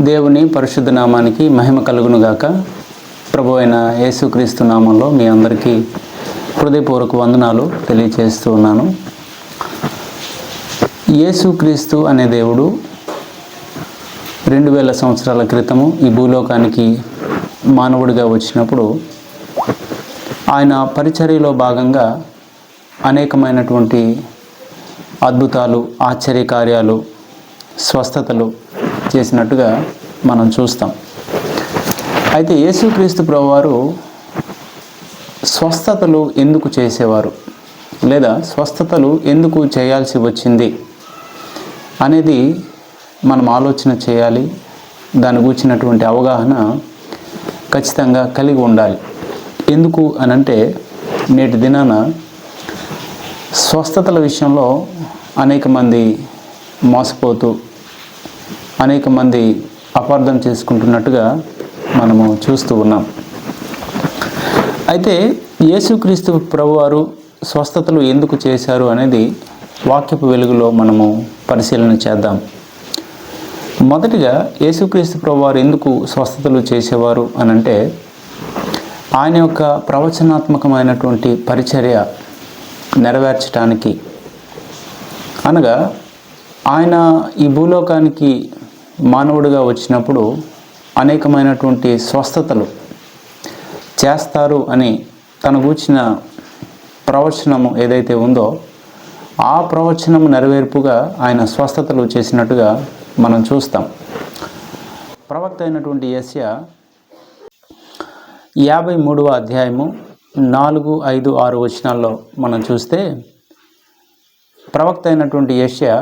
దేవుని పరిశుద్ధ నామానికి మహిమ కలుగునుగాక. ప్రభు అయిన యేసుక్రీస్తు నామంలో మీ అందరికీ హృదయపూర్వక వందనాలు తెలియచేస్తూ ఉన్నాను. యేసుక్రీస్తు అనే దేవుడు 2000 సంవత్సరాల క్రితము ఈ భూలోకానికి మానవుడిగా వచ్చినప్పుడు ఆయన పరిచర్యలో భాగంగా అనేకమైనటువంటి అద్భుతాలు, ఆశ్చర్యకార్యాలు, స్వస్థతలు చేసినట్టుగా మనం చూస్తాం. అయితే యేసుక్రీస్తు ప్రభువారు స్వస్థతలు ఎందుకు చేసేవారు, లేదా స్వస్థతలు ఎందుకు చేయాల్సి వచ్చింది అనేది మనం ఆలోచన చేయాలి. దాని గురించినటువంటి అవగాహన ఖచ్చితంగా కలిగి ఉండాలి. ఎందుకు అనంటే నేటి దినాన స్వస్థతల విషయంలో అనేక మంది మోసపోతూ అనేక మంది అపార్థం చేసుకుంటున్నట్టుగా మనము చూస్తూ ఉన్నాం. అయితే యేసుక్రీస్తు ప్రభువారు స్వస్థతలు ఎందుకు చేశారు అనేది వాక్యపు వెలుగులో మనము పరిశీలన చేద్దాం. మొదటిగా యేసుక్రీస్తు ప్రభువారు ఎందుకు స్వస్థతలు చేసేవారు అనంటే ఆయన యొక్క ప్రవచనాత్మకమైనటువంటి పరిచర్య నెరవేర్చడానికి, అనగా ఆయన ఈ భూలోకానికి మానవుడిగా వచ్చినప్పుడు అనేకమైనటువంటి స్వస్థతలు చేస్తారు అని తన గూర్చిన ప్రవచనము ఏదైతే ఉందో ఆ ప్రవచనము నెరవేర్పుగా ఆయన స్వస్థతలు చేసినట్టుగా మనం చూస్తాం. ప్రవక్త అయినటువంటి యెషయా 53వ అధ్యాయము 4, 5, 6 వచనాల్లో మనం చూస్తే ప్రవక్త అయినటువంటి యెషయా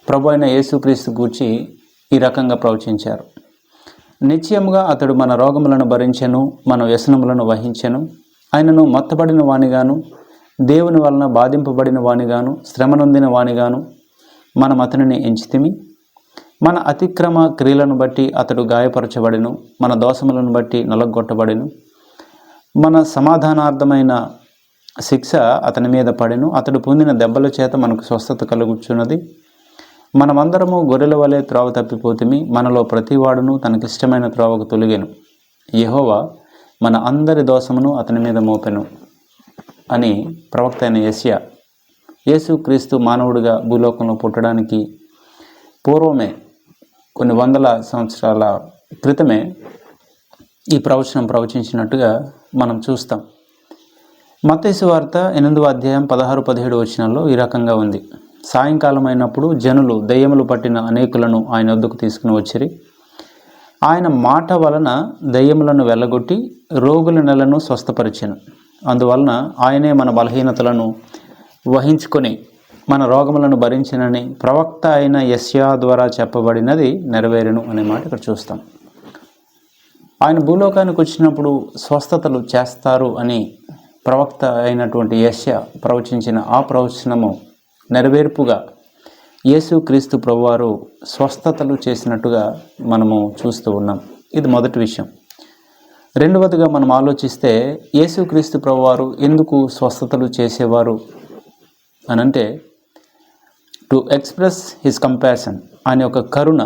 ప్రభు అయిన యేసుక్రీస్తు గూర్చి ఈ రకంగా ప్రవచించారు. నిశ్చయముగా అతడు మన రోగములను భరించెను, మన వ్యసనములను వహించెను. ఆయనను మొత్తబడిన వానిగాను, దేవుని వలన బాధింపబడిన వానిగాను, శ్రమనొందిన వానిగాను మనం అతనిని ఎంచితిమి. మన అతిక్రమ క్రియలను బట్టి అతడు గాయపరచబడెను, మన దోషములను బట్టి నలగొట్టబడెను. మన సమాధానార్థమైన శిక్ష అతని మీద పడెను, అతడు పొందిన దెబ్బల చేత మనకు స్వస్థత కలుగుచున్నది. మనమందరము గొర్రెల వలె త్రోవ తప్పిపోతిమి, మనలో ప్రతివాడును తనకిష్టమైన త్రోవకు తొలిగెను. యెహోవా మన అందరి దోషమును అతని మీద మోపెను అని ప్రవక్త అయిన యెషయా యేసుక్రీస్తు మానవుడిగా భూలోకంలో పుట్టడానికి పూర్వమే, కొన్ని వందల సంవత్సరాల క్రితమే ఈ ప్రవచనం ప్రవచించినట్టుగా మనం చూస్తాం. మత్తయి సువార్త 8వ అధ్యాయం 16, 17 వచనాల్లో ఈ రకంగా ఉంది. సాయంకాలం అయినప్పుడు జనులు దయ్యములు పట్టిన అనేకులను ఆయన వద్దకు తీసుకుని వచ్చిరి. ఆయన మాట వలన దయ్యములను వెళ్ళగొట్టి రోగుల నెలను స్వస్థపరిచెను. అందువలన ఆయనే మన బలహీనతలను వహించుకొని మన రోగములను భరించినని ప్రవక్త అయిన యెషయా ద్వారా చెప్పబడినది నెరవేరును అనే మాట ఇక్కడ చూస్తాం. ఆయన భూలోకానికి వచ్చినప్పుడు స్వస్థతలు చేస్తారు అని ప్రవక్త అయినటువంటి యెషయా ప్రవచించిన ఆ ప్రవచనము నెరవేర్పుగా యేసుక్రీస్తు ప్రభువారు స్వస్థతలు చేసినట్టుగా మనము చూస్తూ ఉన్నాం. ఇది మొదటి విషయం. రెండవదిగా మనం ఆలోచిస్తే యేసుక్రీస్తు ప్రభువారు ఎందుకు స్వస్థతలు చేసేవారు అనంటే టు ఎక్స్ప్రెస్ హిస్ కంపాషన్, ఆయన యొక్క కరుణ,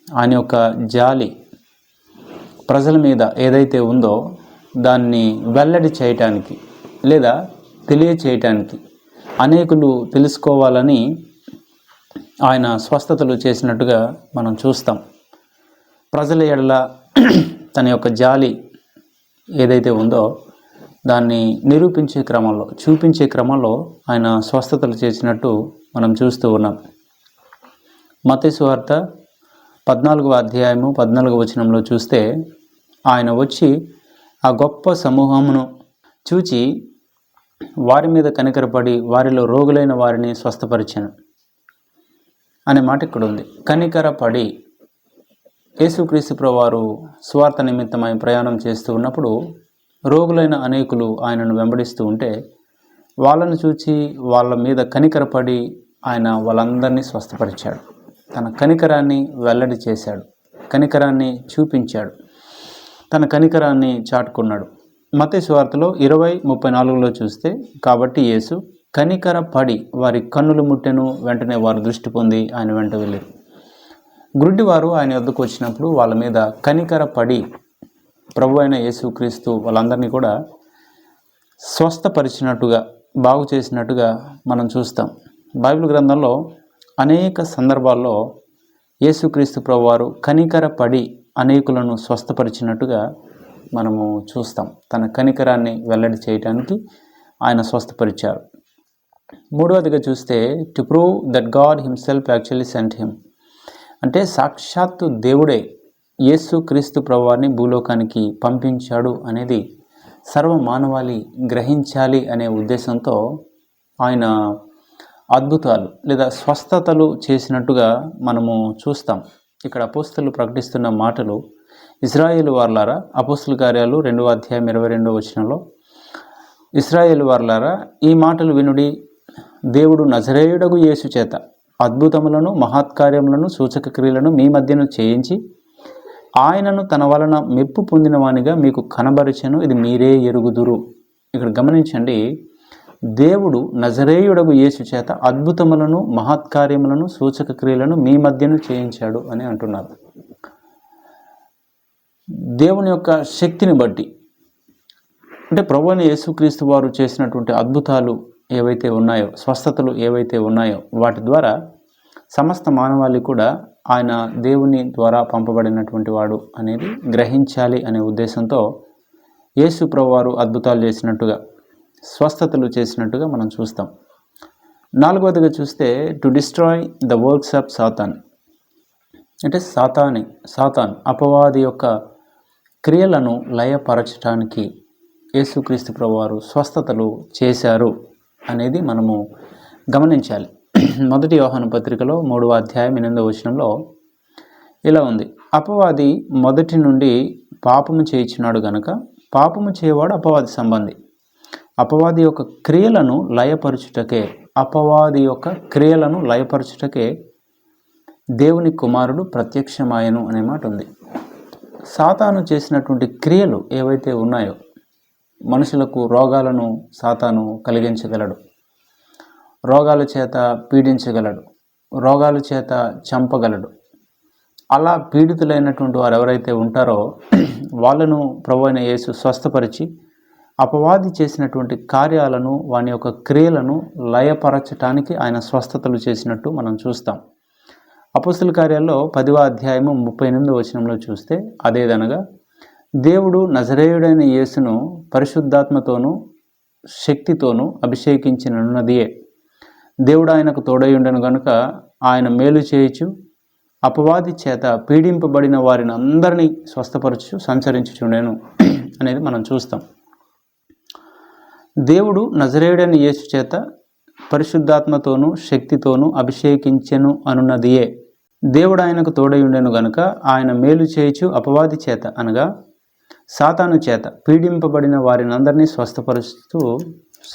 ఆయన యొక్క జాలి ప్రజల మీద ఏదైతే ఉందో దాన్ని వెల్లడి చేయటానికి లేదా తెలియచేయటానికి, అనేకులు తెలుసుకోవాలని ఆయన స్వస్థతలు చేసినట్టుగా మనం చూస్తాం. ప్రజల ఎడల తన యొక్క జాలి ఏదైతే ఉందో దాన్ని నిరూపించే క్రమంలో, చూపించే క్రమంలో ఆయన స్వస్థతలు చేసినట్టు మనం చూస్తూ ఉన్నాం. మత్తయి సువార్త 14వ అధ్యాయము 14వ వచనంలో చూస్తే ఆయన వచ్చి ఆ గొప్ప సమూహమును చూచి వారి మీద కనికరపడి వారిలో రోగులైన వారిని స్వస్థపరిచెను అనే మాట ఇక్కడ ఉంది. కనికరపడి యేసుక్రీస్తు ప్రభువారు సువార్త నిమిత్తమై ప్రయాణం చేస్తూ ఉన్నప్పుడు రోగులైన అనేకులు ఆయనను వెంబడిస్తూ ఉంటే వాళ్ళను చూచి వాళ్ళ మీద కనికరపడి ఆయన వాళ్ళందరినీ స్వస్థపరిచాడు. తన కనికరాన్ని వెల్లడి చేశాడు, కనికరాన్ని చూపించాడు, తన కనికరాన్ని చాటుకున్నాడు. మత్తయి సువార్తలో 20:34లో చూస్తే, కాబట్టి యేసు కనికర పడి వారి కన్నులు ముట్టెను, వెంటనే వారు దృష్టి పొంది ఆయన వెంట వెళ్ళారు. గుడ్డివారు ఆయన వద్దకు వచ్చినప్పుడు వాళ్ళ మీద కనికర పడి ప్రభు అయిన యేసుక్రీస్తు వాళ్ళందరినీ కూడా స్వస్థపరిచినట్టుగా, బాగు చేసినట్టుగా మనం చూస్తాం. బైబిల్ గ్రంథంలో అనేక సందర్భాల్లో యేసుక్రీస్తు ప్రభువారు కనికర పడి అనేకులను స్వస్థపరిచినట్టుగా మనము చూస్తాం. తన కనికరాన్ని వెల్లడి చేయడానికి ఆయన స్వస్థపరిచారు. మూడవదిగా చూస్తే to prove that God himself actually sent him, అంటే సాక్షాత్తు దేవుడే యేసుక్రీస్తు ప్రభువారిని భూలోకానికి పంపించాడు అనేది సర్వ మానవాళి గ్రహించాలి అనే ఉద్దేశంతో ఆయన అద్భుతాలు లేదా స్వస్థతలు చేసినట్టుగా మనము చూస్తాం. ఇక్కడ అపోస్తలులు ప్రకటిస్తున్న మాటలు, ఇశ్రాయేలు వారలారా, అపోస్తల కార్యాలు 2వ అధ్యాయం 22వ వచనంలో, ఇశ్రాయేలు వారలారా ఈ మాటలు వినుడి, దేవుడు నజరేయుడగు యేసు చేత అద్భుతములను మహత్కార్యములను సూచక క్రియలను మీ మధ్యను చేయించి ఆయనను తన వలన మెప్పు పొందిన వానిగా మీకు కనబరిచెను, ఇది మీరే ఎరుగుదురు. ఇక్కడ గమనించండి, దేవుడు నజరేయుడగు యేసు చేత అద్భుతములను మహత్కార్యములను సూచక క్రియలను మీ మధ్యను చేయించాడు అని అంటున్నారు. దేవుని యొక్క శక్తిని బట్టి, అంటే ప్రభువైన యేసుక్రీస్తు వారు చేసినటువంటి అద్భుతాలు ఏవైతే ఉన్నాయో, స్వస్థతలు ఏవైతే ఉన్నాయో, వాటి ద్వారా సమస్త మానవాళి కూడా ఆయన దేవుని ద్వారా పంపబడినటువంటి వాడు అనేది గ్రహించాలి అనే ఉద్దేశంతో యేసు ప్రభువారు అద్భుతాలు చేసినట్టుగా, స్వస్థతలు చేసినట్టుగా మనం చూస్తాం. నాలుగవదిగా చూస్తే to destroy the works of Satan, అంటే సాతాన్ అపవాది యొక్క క్రియలను లయపరచడానికి యేసుక్రీస్తు ప్రభువారు స్వస్థతలు చేశారు అనేది మనము గమనించాలి. మొదటి యోహాను పత్రికలో 3వ అధ్యాయం 8వ వచనంలో ఇలా ఉంది, అపవాది మొదటి నుండి పాపము చేయించున్నాడు గనుక పాపము చేయవాడు అపవాది సంబంధి. అపవాది యొక్క క్రియలను లయపరచుటకే దేవుని కుమారుడు ప్రత్యక్షమాయను అనే మాట ఉంది. సాతాను చేసినటువంటి క్రియలు ఏవైతే ఉన్నాయో, మనుషులకు రోగాలను సాతాను కలిగించగలడు, రోగాల చేత పీడించగలడు, రోగాల చేత చంపగలడు. అలా పీడితులైనటువంటి వారు ఎవరైతే ఉంటారో వాళ్ళను ప్రభువైన యేసు స్వస్థపరిచి అపవాది చేసినటువంటి కార్యాలను, వాని యొక్క క్రియలను లయపరచటానికి ఆయన స్వస్థతలు చేసినట్టు మనం చూస్తాం. అపోస్తల కార్యాల్లో 10వ అధ్యాయము 38వ వచనంలో చూస్తే, అదేదనగా దేవుడు నజరేయుడైన యేసును పరిశుద్ధాత్మతోనూ శక్తితోనూ అభిషేకించినన్నదియే. దేవుడు ఆయనకు తోడయుండెను గనుక ఆయన మేలు చేయుచు అపవాది చేత పీడింపబడిన వారిని అందరినీ స్వస్థపరచు సంచరించుచుండెను అనేది మనం చూస్తాం. దేవుడు నజరేయుడైన యేసు చేత పరిశుద్ధాత్మతోనూ శక్తితోనూ అభిషేకించెను అనున్నదియే. దేవుడు ఆయనకు తోడయుండెను గనుక ఆయన మేలు చేయుచు అపవాది చేత అనగా సాతాను చేత పీడింపబడిన వారిని అందరినీ స్వస్థపరుస్తూ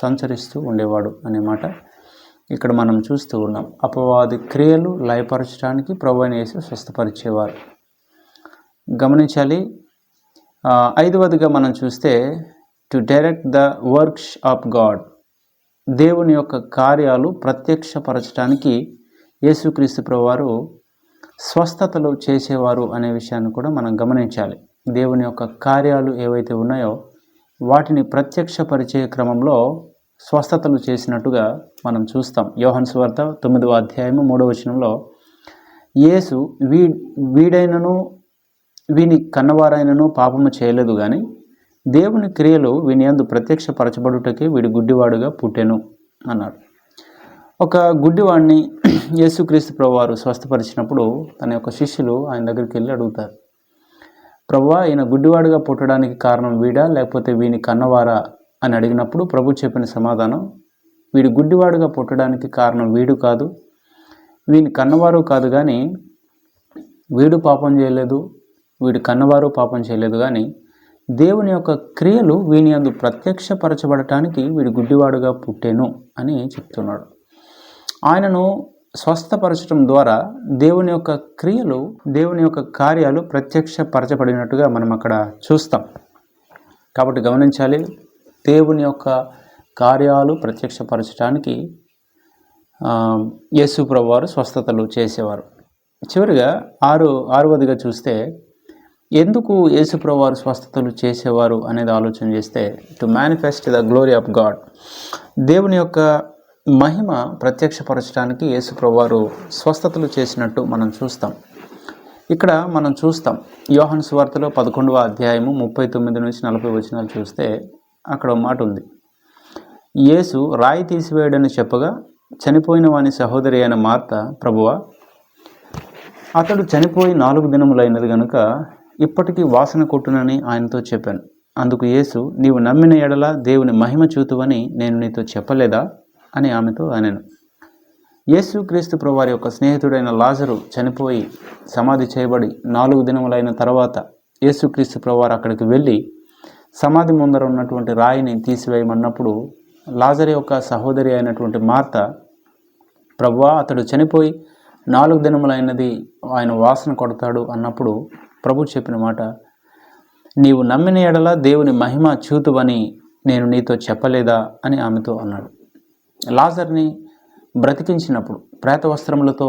సంచరిస్తూ ఉండేవాడు అనే మాట ఇక్కడ మనం చూస్తూ ఉన్నాం. అపవాది క్రియలు లయపరచడానికి ప్రభువైన యేసు స్వస్థపరిచేవారు. గమనించాలి. 5వదిగా మనం చూస్తే to direct the works of God, దేవుని యొక్క కార్యాలు ప్రత్యక్షపరచడానికి యేసుక్రీస్తు ప్రభువారు స్వస్థతలు చేసేవారు అనే విషయాన్ని కూడా మనం గమనించాలి. దేవుని యొక్క కార్యాలు ఏవైతే ఉన్నాయో వాటిని ప్రత్యక్షపరిచే క్రమంలో స్వస్థతలు చేసినట్టుగా మనం చూస్తాం. యోహాను సువార్త 9వ అధ్యాయము 3వ వచనంలో, యేసు వీడైనను వీని కన్నవారైనను పాపము చేయలేదు కానీ దేవుని క్రియలు వీని యందు ప్రత్యక్షపరచబడుటకే వీడి గుడ్డివాడుగా పుట్టెను అన్నాడు. ఒక గుడ్డివాడిని యేసుక్రీస్తు ప్రభువారు స్వస్థపరిచినప్పుడు తన యొక్క శిష్యులు ఆయన దగ్గరికి వెళ్ళి అడుగుతారు, ప్రభువా, ఈయన గుడ్డివాడుగా పుట్టడానికి కారణం వీడా లేకపోతే వీని కన్నవారా అని అడిగినప్పుడు ప్రభు చెప్పిన సమాధానం, వీడు గుడ్డివాడుగా పుట్టడానికి కారణం వీడు కాదు, వీని కన్నవారు కాదు, కానీ వీడు పాపం చేయలేదు, వీడి కన్నవారు పాపం చేయలేదు, కానీ దేవుని యొక్క క్రియలు వీని యందు ప్రత్యక్షపరచబడటానికి వీడు గుడ్డివాడుగా పుట్టెను అని చెప్తున్నాడు. ఆయనను స్వస్థపరచడం ద్వారా దేవుని యొక్క క్రియలు, దేవుని యొక్క కార్యాలు ప్రత్యక్షపరచబడినట్టుగా మనం అక్కడ చూస్తాం. కాబట్టి గమనించాలి, దేవుని యొక్క కార్యాలు ప్రత్యక్షపరచడానికి యేసు ప్రభువారు స్వస్థతలు చేసేవారు. చివరిగా ఆరవదిగా చూస్తే ఎందుకు యేసుప్రభు వారు స్వస్థతలు చేసేవారు అనేది ఆలోచన చేస్తే to manifest the glory of God, దేవుని యొక్క మహిమ ప్రత్యక్షపరచడానికి యేసుప్రభు వారు స్వస్థతలు చేసినట్టు మనం చూస్తాం. ఇక్కడ మనం చూస్తాం యోహాను సువార్తలో 11వ అధ్యాయము 39 నుంచి 40 వచనాలు చూస్తే అక్కడ మాట ఉంది. యేసు రాయి తీసివేయడని చెప్పగా చనిపోయిన వాని సహోదరి అయిన మార్త, ప్రభువా, అతడు చనిపోయి 4 దినములైనది గనుక ఇప్పటికీ వాసన కొట్టునని ఆయనతో చెప్పాను. అందుకు యేసు, నీవు నమ్మిన ఎడల దేవుని మహిమ చూతువని నేను నీతో చెప్పలేదా అని ఆమెతో అనెను. యేసుక్రీస్తు ప్రభువారి యొక్క స్నేహితుడైన లాజరు చనిపోయి సమాధి చేయబడి 4 దినములైన తర్వాత యేసుక్రీస్తు ప్రభువారు అక్కడికి వెళ్ళి సమాధి ముందర ఉన్నటువంటి రాయిని తీసివేయమన్నప్పుడు లాజరు యొక్క సహోదరి అయినటువంటి మార్త, ప్రభువా, అతడు చనిపోయి 4 దినములైనది, ఆయన వాసన కొడతాడు అన్నప్పుడు ప్రభు చెప్పిన మాట, నీవు నమ్మిన ఎడల దేవుని మహిమ చూతువని నేను నీతో చెప్పలేదా అని ఆమెతో అన్నాడు. లాజర్ని బ్రతికించినప్పుడు ప్రేత వస్త్రములతో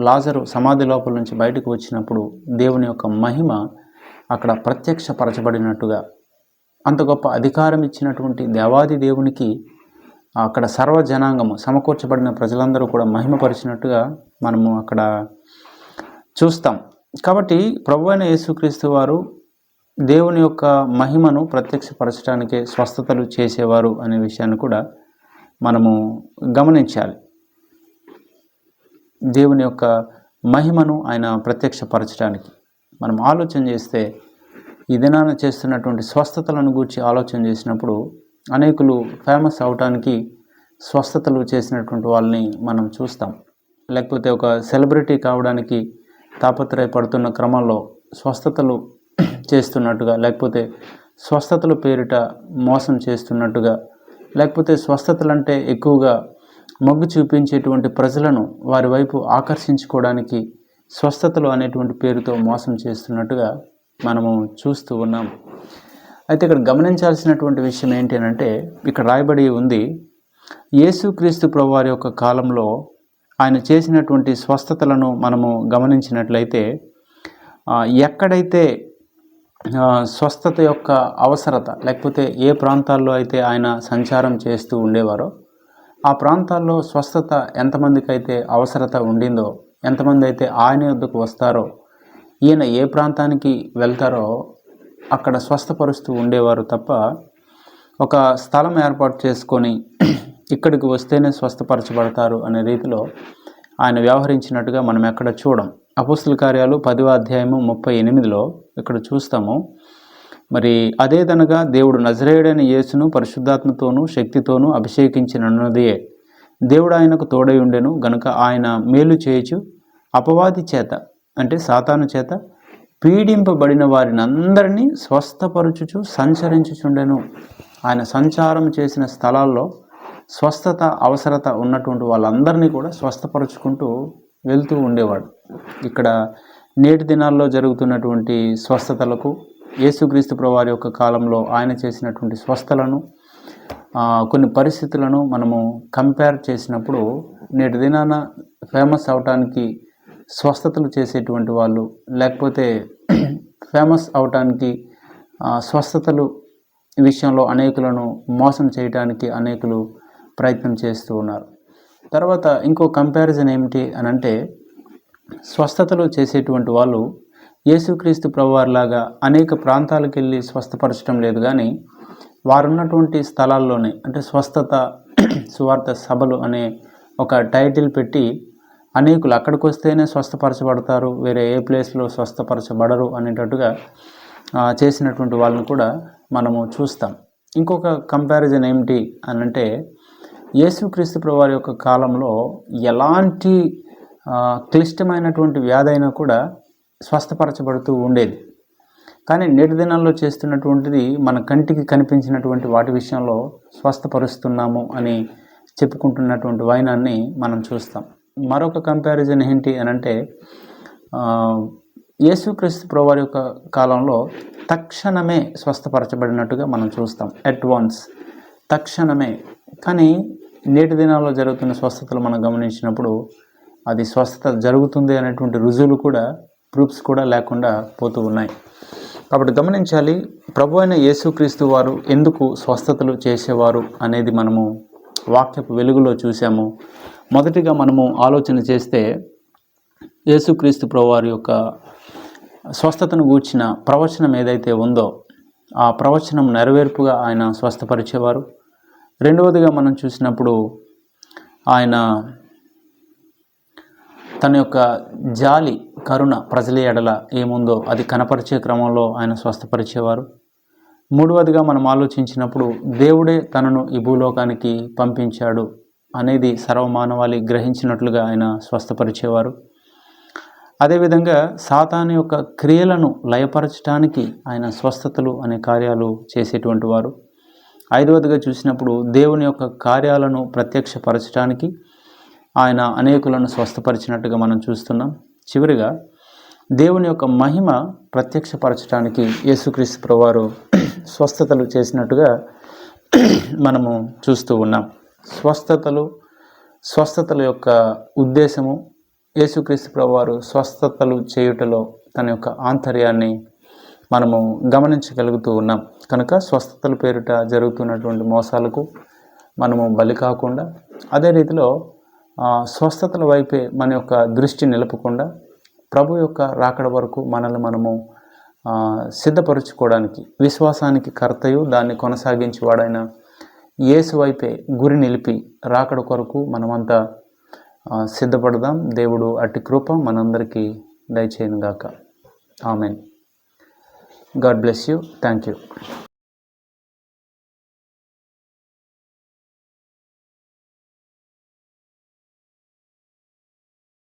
లాజరు సమాధి లోపల నుంచి బయటకు వచ్చినప్పుడు దేవుని యొక్క మహిమ అక్కడ ప్రత్యక్షపరచబడినట్టుగా, అంత గొప్ప అధికారం ఇచ్చినటువంటి దేవాది దేవునికి అక్కడ సర్వజనాంగము సమకూర్చబడిన ప్రజలందరూ కూడా మహిమపరిచినట్టుగా మనము అక్కడ చూస్తాం. కాబట్టి ప్రభు అయిన యేసుక్రీస్తు వారు దేవుని యొక్క మహిమను ప్రత్యక్షపరచడానికే స్వస్థతలు చేసేవారు అనే విషయాన్ని కూడా మనము గమనించాలి. దేవుని యొక్క మహిమను ఆయన ప్రత్యక్షపరచడానికి మనం ఆలోచన చేస్తే ఈ దినాన చేస్తున్నటువంటి స్వస్థతలను గురించి ఆలోచన చేసినప్పుడు అనేకులు ఫేమస్ అవడానికి స్వస్థతలు చేసినటువంటి వాళ్ళని మనం చూస్తాం. లేకపోతే ఒక సెలబ్రిటీ కావడానికి తాపత్రయపడుతున్న క్రమంలో స్వస్థతలు చేస్తున్నట్టుగా, లేకపోతే స్వస్థతల పేరిట మోసం చేస్తున్నట్టుగా, లేకపోతే స్వస్థతలంటే ఎక్కువగా మొగ్గు చూపించేటువంటి ప్రజలను వారి వైపు ఆకర్షించుకోవడానికి స్వస్థతలు అనేటువంటి పేరుతో మోసం చేస్తున్నట్టుగా మనము చూస్తూ ఉన్నాం. అయితే ఇక్కడ గమనించాల్సినటువంటి విషయం ఏంటి అంటే, ఇక్కడ రాయబడి ఉంది, యేసుక్రీస్తు ప్రభువారి యొక్క కాలంలో ఆయన చేసినటువంటి స్వస్థతలను మనము గమనించినట్లయితే ఎక్కడైతే స్వస్థత యొక్క అవసరత, లేకపోతే ఏ ప్రాంతాల్లో అయితే ఆయన సంచారం చేస్తూ ఉండేవారో ఆ ప్రాంతాల్లో స్వస్థత ఎంతమందికి అయితే అవసరత ఉండిందో, ఎంతమంది అయితే ఆయన వద్దకు వస్తారో, ఈయన ఏ ప్రాంతానికి వెళ్తారో అక్కడ స్వస్థపరుస్తూ ఉండేవారు తప్ప ఒక స్థలం ఏర్పాటు చేసుకొని ఇక్కడికి వస్తేనే స్వస్థపరచబడతారు అనే రీతిలో ఆయన వ్యవహరించినట్టుగా మనం ఎక్కడ చూడం. అపోస్తుల కార్యాలు 10వ అధ్యాయము 38లో ఇక్కడ చూస్తాము. మరి అదేదనగా దేవుడు నజరేయుడైన యేసును పరిశుద్ధాత్మతోనూ శక్తితోనూ అభిషేకించినన్నదే, దేవుడు ఆయనకు తోడై ఉండెను గనుక ఆయన మేలు చేయుచు అపవాది చేత, అంటే సాతాను చేత పీడింపబడిన వారిని అందరినీ స్వస్థపరచుచు సంచరించుచుండెను. ఆయన సంచారం చేసిన స్థలాల్లో స్వస్థత అవసరత ఉన్నటువంటి వాళ్ళందరినీ కూడా స్వస్థపరుచుకుంటూ వెళ్తూ ఉండేవాడు. ఇక్కడ నేటి దినాల్లో జరుగుతున్నటువంటి స్వస్థతలకు యేసుక్రీస్తు ప్రభువారి యొక్క కాలంలో ఆయన చేసినటువంటి స్వస్థలను కొన్ని పరిస్థితులను మనము కంపేర్ చేసినప్పుడు నేటి దినాన ఫేమస్ అవటానికి స్వస్థతలు చేసేటువంటి వాళ్ళు, లేకపోతే ఫేమస్ అవటానికి స్వస్థతలు విషయంలో అనేకులను మోసం చేయడానికి అనేకులు ప్రయత్నం చేస్తూ ఉన్నారు. తర్వాత ఇంకో కంపారిజన్ ఏమిటి అని అంటే, స్వస్థతలు చేసేటువంటి వాళ్ళు యేసుక్రీస్తు ప్రభువారిలాగా అనేక ప్రాంతాలకు వెళ్ళి స్వస్థపరచడం లేదు, కానీ వారున్నటువంటి స్థలాల్లోనే, అంటే స్వస్థత సువార్త సభలు అనే ఒక టైటిల్ పెట్టి అనేకులు అక్కడికి వస్తేనే స్వస్థపరచబడతారు, వేరే ఏ ప్లేస్లో స్వస్థపరచబడరు అనేటట్టుగా చేసినటువంటి వాళ్ళని కూడా మనము చూస్తాం. ఇంకొక కంపారిజన్ ఏమిటి అని అంటే, యేసుక్రీస్తు ప్రభువారి యొక్క కాలంలో ఎలాంటి క్లిష్టమైనటువంటి వ్యాధి అయినా కూడా స్వస్థపరచబడుతూ ఉండేది. కానీ నేటి దినాల్లో చేస్తున్నటువంటిది మన కంటికి కనిపించినటువంటి వాటి విషయంలో స్వస్థపరుస్తున్నాము అని చెప్పుకుంటున్నటువంటి వైనాన్ని మనం చూస్తాం. మరొక కంపారిజన్ ఏంటి అని అంటే, యేసుక్రీస్తు ప్రభువారి యొక్క కాలంలో తక్షణమే స్వస్థపరచబడినట్టుగా మనం చూస్తాం, ఎట్ వన్స్, తక్షణమే. కానీ నేటి దినాల్లో జరుగుతున్న స్వస్థతలు మనం గమనించినప్పుడు అది స్వస్థత జరుగుతుంది అనేటువంటి రుజువులు కూడా, ప్రూఫ్స్ కూడా లేకుండా పోతూ ఉన్నాయి. కాబట్టి గమనించాలి, ప్రభు అయిన యేసుక్రీస్తు వారు ఎందుకు స్వస్థతలు చేసేవారు అనేది మనము వాక్యపు వెలుగులో చూసాము. మొదటిగా మనము ఆలోచన చేస్తే, యేసుక్రీస్తు ప్రభు వారి యొక్క స్వస్థతను గూర్చిన ప్రవచనం ఏదైతే ఉందో ఆ ప్రవచనం నెరవేర్పుగా ఆయన స్వస్థపరిచేవారు. రెండవదిగా మనం చూసినప్పుడు ఆయన తన యొక్క జాలి, కరుణ ప్రజల ఎడల ఏముందో అది కనపరిచే క్రమంలో ఆయన స్వస్థపరిచేవారు. మూడవదిగా మనం ఆలోచించినప్పుడు దేవుడే తనను ఈ భూలోకానికి పంపించాడు అనేది సర్వమానవాళి గ్రహించినట్లుగా ఆయన స్వస్థపరిచేవారు. అదేవిధంగా సాతాను యొక్క క్రియలను లయపరచడానికి ఆయన స్వస్థతలు అనే కార్యాలు చేసేటువంటి వారు. ఐదవదిగా చూసినప్పుడు దేవుని యొక్క కార్యాలను ప్రత్యక్షపరచడానికి ఆయన అనేకులను స్వస్థపరిచినట్టుగా మనం చూస్తున్నాం. చివరిగా దేవుని యొక్క మహిమ ప్రత్యక్షపరచడానికి యేసుక్రీస్తు ప్రభువారు స్వస్థతలు చేసినట్టుగా మనము చూస్తూ ఉన్నాం. స్వస్థతల యొక్క ఉద్దేశము, యేసుక్రీస్తు ప్రభువారు స్వస్థతలు చేయుటలో తన యొక్క ఆంతర్యాన్ని మనము గమనించగలుగుతూ ఉన్నాం. కనుక స్వస్థతల పేరిట జరుగుతున్నటువంటి మోసాలకు మనము బలి కాకుండా, అదే రీతిలో స్వస్థతల వైపే మన యొక్క దృష్టి నిలుపకుండా ప్రభు యొక్క రాకడ వరకు మనల్ని మనము సిద్ధపరచుకోవడానికి, విశ్వాసానికి కర్తయు దాన్ని కొనసాగించేవాడైన యేసు వైపే గురి నిలిపి రాకడ కొరకు మనమంతా సిద్ధపడదాం. దేవుడు అట్టి కృప మనందరికీ దయచేయనుగాక. Amen. God bless you. Thank you.